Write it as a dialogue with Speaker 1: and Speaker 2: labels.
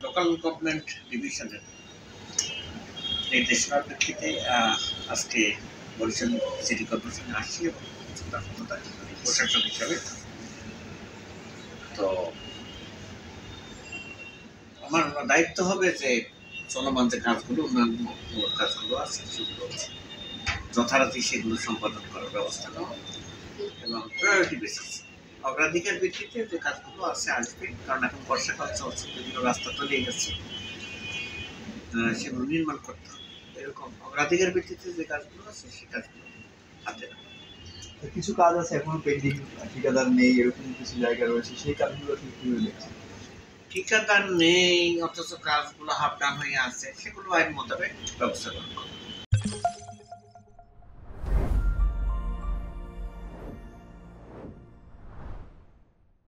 Speaker 1: Local government ডিভিশনের নির্দেশনার প্রেক্ষিতে আজকে বরিশাল সিটি কর্পোরেশনে আসছি এবং প্রশাসক হিসাবে। তো আমার দায়িত্ব হবে যে চলমান যে কাজগুলো, উন্নয়ন কাজগুলো আছে সেগুলো যথারীতি সেগুলো সম্পাদন করার ব্যবস্থা নেওয়া এবং প্রায়োরিটি বেসিস অগ্রাধিকার ভিত্তিতে যে কাজগুলো আছে আসবে, কারণ এখন বর্ষাকাল চলছে, বিভিন্ন রাস্তা তৈরি গেছে, সেগুলো নির্মাণ করতে হবে। এরকম অগ্রাধিকার ভিত্তিতে যে কাজগুলো আছে সেই কাজগুলো হাতে নেওয়া।
Speaker 2: কিছু কাজ আছে এখনো পেন্ডিং, ঠিকাদার নেই, এরকম কিছু জায়গা রয়েছে, সেই কাজগুলো কিভাবে দেখছেন?
Speaker 1: ঠিকাদার নেই অথচ কাজগুলো হাফ ডান হয়ে আছে, সেগুলো আইন মোতাবেক ব্যবস্থা গ্রহণ